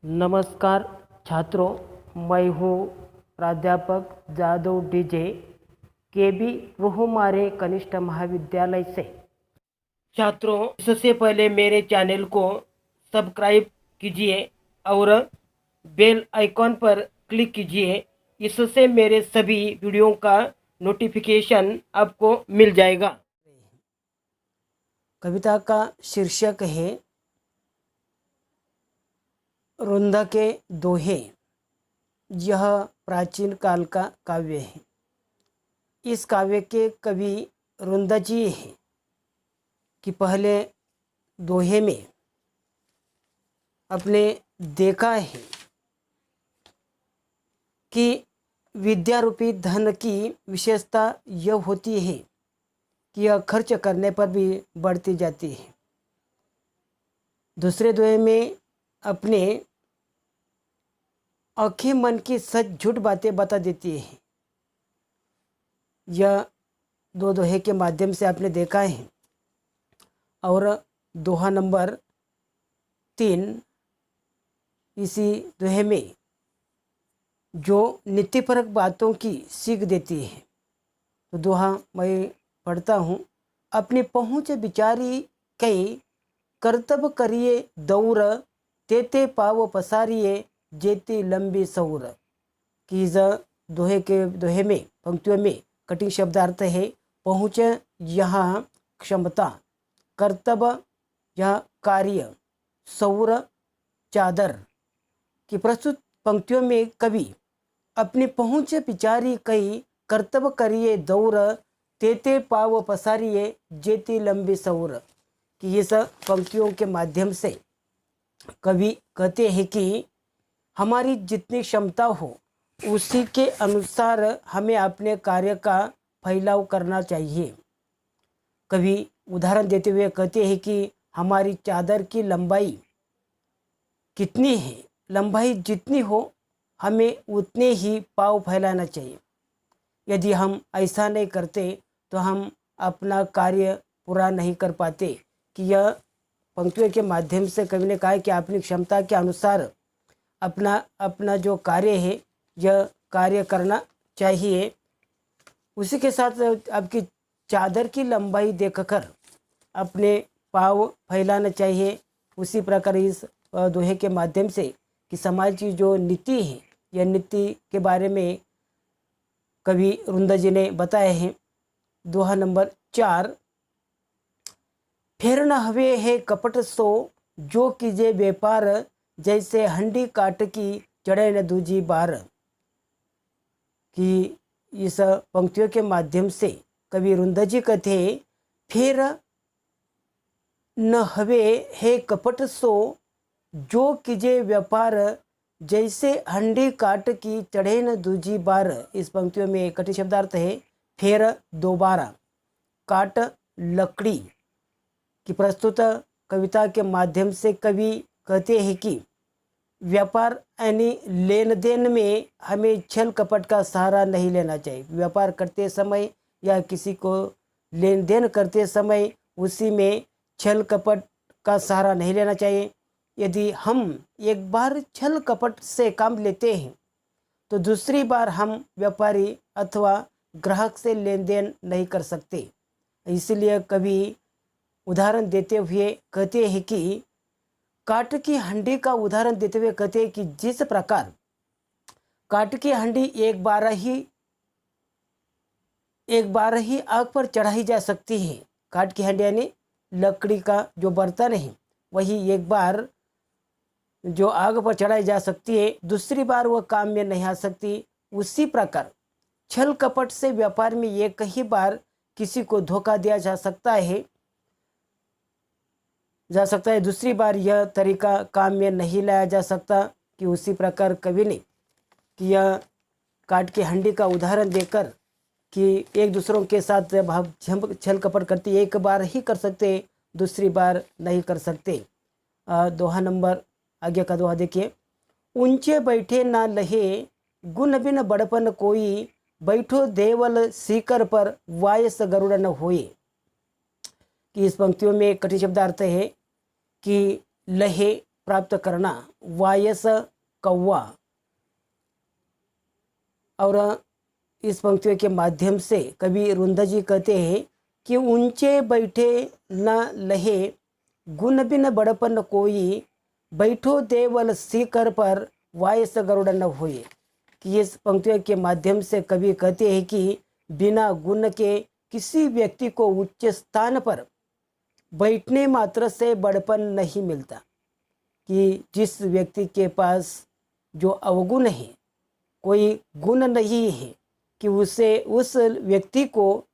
नमस्कार छात्रों, मैं हूँ प्राध्यापक जादव डीजे केबी वहुमारे कनिष्ठ महाविद्यालय से। छात्रों, इससे पहले मेरे चैनल को सब्सक्राइब कीजिए और बेल आइकॉन पर क्लिक कीजिए। इससे मेरे सभी वीडियो का नोटिफिकेशन आपको मिल जाएगा। कविता का शीर्षक है रुंदा के दोहे। यह प्राचीन काल का काव्य है। इस काव्य के कवि रुंदा जी हैं कि पहले दोहे में अपने देखा है कि विद्या रूपी धन की विशेषता यह होती है कि यह खर्च करने पर भी बढ़ती जाती है। दूसरे दोहे में अपने आँखें मन की सच झूठ बातें बता देती है। यह दो दोहे के माध्यम से आपने देखा है। और दोहा नंबर 3 इसी दोहे में जो नीतिपरक बातों की सीख देती है। तो दोहा मैं पढ़ता हूँ। अपनी पहुँच विचारी कई कर्तव्य करिए दौर, तेते पाव पसारिए जेती लंबी सौर। कि इस दोहे में पंक्तियों में कठिन शब्दार्थ है। पहुँच यहाँ क्षमता, कर्तव्य या कार्य, सौर चादर। कि प्रस्तुत पंक्तियों में कवि अपनी पहुँच विचारी कई कर्तव्य करिए दौर, तेते पाव पसारिए जेती लंबी सौर। कि इस पंक्तियों के माध्यम से कवि कहते हैं कि हमारी जितनी क्षमता हो उसी के अनुसार हमें अपने कार्य का फैलाव करना चाहिए। कवि उदाहरण देते हुए कहते हैं कि हमारी चादर की लंबाई कितनी है, लंबाई जितनी हो हमें उतने ही पाँव फैलाना चाहिए। यदि हम ऐसा नहीं करते तो हम अपना कार्य पूरा नहीं कर पाते। कि यह पंक्तियों के माध्यम से कवि ने कहा है कि अपनी क्षमता के अनुसार अपना जो कार्य है यह कार्य करना चाहिए। उसी के साथ आपकी चादर की लंबाई देखकर अपने पाँव फैलाना चाहिए। उसी प्रकार इस दोहे के माध्यम से कि समाज की जो नीति है, यह नीति के बारे में कवि रुंदा जी ने बताए हैं। दोहा नंबर 4, फेर न हवे है कपट सो, जो कीजे व्यापार, जैसे हंडी काट की चढ़े न दूजी बार। कि इस पंक्तियों के माध्यम से कवि रुंदा जी कहते हैं, फिर न हवे है कपट सो, जो कीजे व्यापार, जैसे हंडी काट की चढ़े न दूजी बार। इस पंक्तियों में कठिन शब्दार्थ है। फिर दोबारा, काट लकड़ी। कि प्रस्तुत कविता के माध्यम से कवि कहते हैं कि व्यापार यानी लेन देन में हमें छल कपट का सहारा नहीं लेना चाहिए। व्यापार करते समय या किसी को लेन देन करते समय उसी में छल कपट का सहारा नहीं लेना चाहिए। यदि हम एक बार छल कपट से काम लेते हैं तो दूसरी बार हम व्यापारी अथवा ग्राहक से लेन देन नहीं कर सकते। इसलिए कवि उदाहरण देते हुए कहते हैं कि काट की हंडी का उदाहरण देते हुए कहते हैं कि जिस प्रकार काट की हंडी एक बार ही आग पर चढ़ाई जा सकती है। काट की हंडी यानी लकड़ी का जो बर्तन है वही एक बार जो आग पर चढ़ाई जा सकती है, दूसरी बार वह काम में नहीं आ सकती। उसी प्रकार छल कपट से व्यापार में एक ही बार किसी को धोखा दिया जा सकता है, दूसरी बार यह तरीका काम में नहीं लाया जा सकता। कि उसी प्रकार कवि ने कि यह काट की हंडी का उदाहरण देकर कि एक दूसरों के साथ जब हम छल कपट करती एक बार ही कर सकते, दूसरी बार नहीं कर सकते। दोहा नंबर आगे का दोहा देखिए। ऊंचे बैठे ना लहे, गुण बिन बड़पन कोई, बैठो देवल सीकर पर, वायस गरुड़ न होए। कि इस पंक्तियों में कठिन शब्दार्थ है कि लहे प्राप्त करना, वायस कौवा। और इस पंक्तियों के माध्यम से कवि रुंदा जी कहते हैं कि ऊंचे बैठे न लहे, गुण बिन बड़पन कोई, बैठो देवल शिखर पर, वायस गरुड़ न होए। कि इस पंक्तियों के माध्यम से कवि कहते हैं कि बिना गुण के किसी व्यक्ति को उच्च स्थान पर बैठने मात्र से बड़पन नहीं मिलता। कि जिस व्यक्ति के पास जो अवगुण है, कोई गुण नहीं है, कि उसे उस व्यक्ति को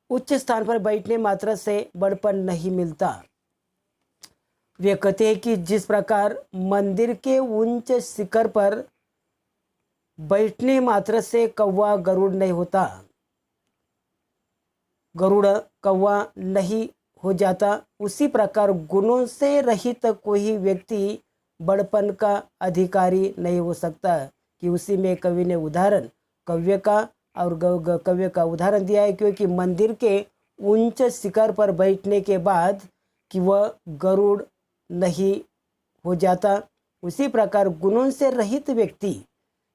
उच्च स्थान पर बैठने मात्र से बड़पन नहीं मिलता। वे कहते हैं कि जिस प्रकार मंदिर के उच्च शिखर पर बैठने मात्र से कौवा गरुड़ नहीं होता, गरुड़ कौवा नहीं हो जाता, उसी प्रकार गुणों से रहित कोई व्यक्ति बड़पन का अधिकारी नहीं हो सकता। कि उसी में कवि ने उदाहरण कव्य का और कव्य का उदाहरण दिया है, क्योंकि मंदिर के उच्च शिखर पर बैठने के बाद कि वह गरुड़ नहीं हो जाता, उसी प्रकार गुणों से रहित व्यक्ति,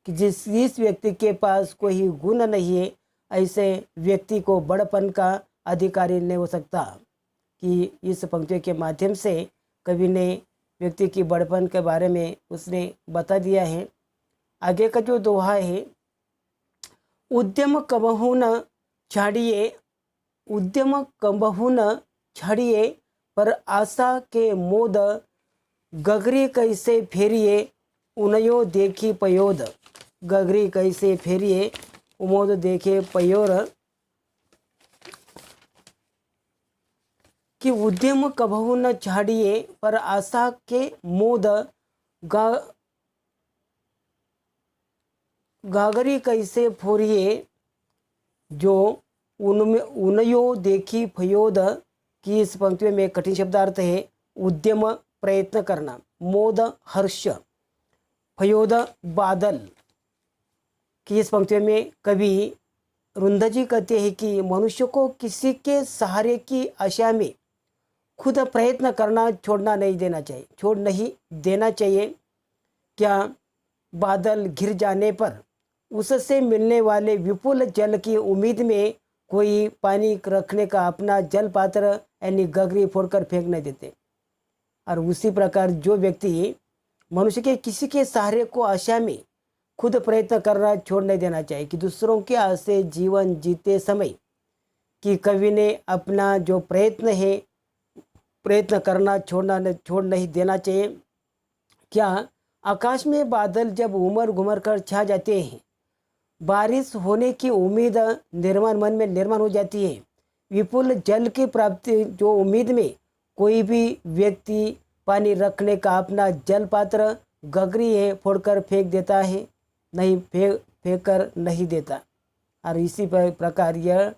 कि जिस व्यक्ति के पास कोई गुण नहीं है, ऐसे व्यक्ति को बड़पन का अधिकारी नहीं हो सकता। कि इस पंक्तियों के माध्यम से कवि ने व्यक्ति की बड़पन के बारे में उसने बता दिया है। आगे का जो दोहा है, उद्यम कबहू न छाड़िए, उद्यम कबहू न छाड़िए, पर आशा के मोद, गगरी कैसे फेरिए, उनयो देखी पयोद। गगरी कैसे फेरिए, उमोद देखे पयोर। कि उद्यम कबहू न छाड़िए, पर आशा के मोद, गागरी कैसे फोरिए, जो उनमें उनयो देखी फयोद। की इस पंक्ति में कठिन शब्दार्थ है उद्यम प्रयत्न करना, मोद हर्ष, फयोद बादल। कि इस पंक्ति में कवि रुंदा जी कहते हैं कि मनुष्य को किसी के सहारे की आशा में खुद प्रयत्न करना छोड़ नहीं देना चाहिए। क्या बादल घिर जाने पर उससे मिलने वाले विपुल जल की उम्मीद में कोई पानी रखने का अपना जल पात्र यानी गगरी फोड़कर फेंक नहीं देते। और उसी प्रकार जो व्यक्ति मनुष्य के किसी के सहारे को आशा में खुद प्रयत्न करना छोड़ नहीं देना चाहिए। कि दूसरों के आस से जीवन जीते समय कि कवि ने अपना जो प्रयत्न करना छोड़ नहीं देना चाहिए। क्या आकाश में बादल जब उमड़ घुमड़ कर छा जाते हैं, बारिश होने की उम्मीद मन में निर्माण हो जाती है, विपुल जल की प्राप्ति जो उम्मीद में कोई भी व्यक्ति पानी रखने का अपना जल पात्र गगरी है फोड़कर फेंक देता है, नहीं फेंक कर नहीं देता। और इसी प्रकार यह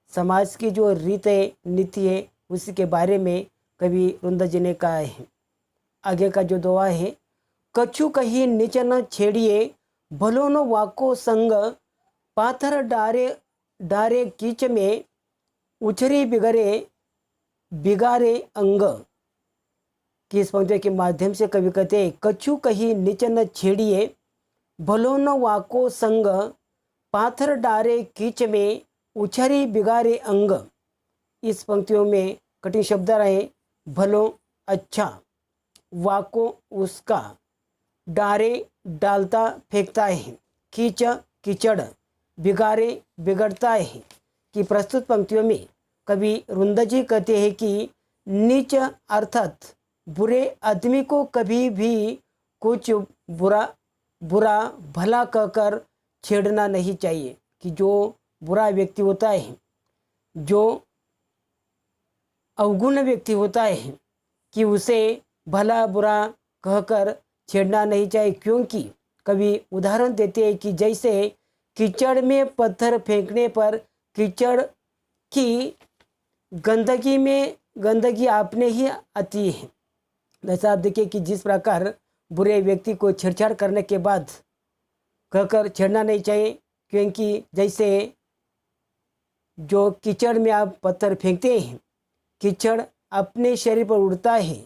समाज की जो रीत है नीति है उसी के बारे में कवि रुंदा जी ने कहा है। आगे का जो दोहा है, कछु कहीं नीच न छेड़िए, भलो न वाको संग, पाथर डारे कीच में, उछरी बिगारे अंग। कि इस पंक्ति के माध्यम से कवि कहते हैं, कछु कहीं नीच न छेड़िए, भलो न वाको संग, पाथर डारे कीच में, उछरी बिगारे अंग। इस पंक्तियों में कठिन शब्द रहे भलो अच्छा, वाको उसका, डारे डालता फेंकता है, कीच कीचड़, बिगारे बिगड़ता है। कि प्रस्तुत पंक्तियों में कवि रुंदा जी कहते हैं कि नीच अर्थात बुरे आदमी को कभी भी कुछ बुरा भला कहकर छेड़ना नहीं चाहिए। कि जो बुरा व्यक्ति होता है, जो अवगुण व्यक्ति होता है, कि उसे भला बुरा कहकर छेड़ना नहीं चाहिए। क्योंकि कवि उदाहरण देते हैं कि जैसे कीचड़ में पत्थर फेंकने पर कीचड़ की गंदगी आपने ही आती है, वैसा आप देखिए कि जिस प्रकार बुरे व्यक्ति को छेड़छाड़ करने के बाद कहकर छेड़ना नहीं चाहिए। क्योंकि जैसे जो कीचड़ में आप पत्थर फेंकते हैं, कीचड़ अपने शरीर पर उड़ता है,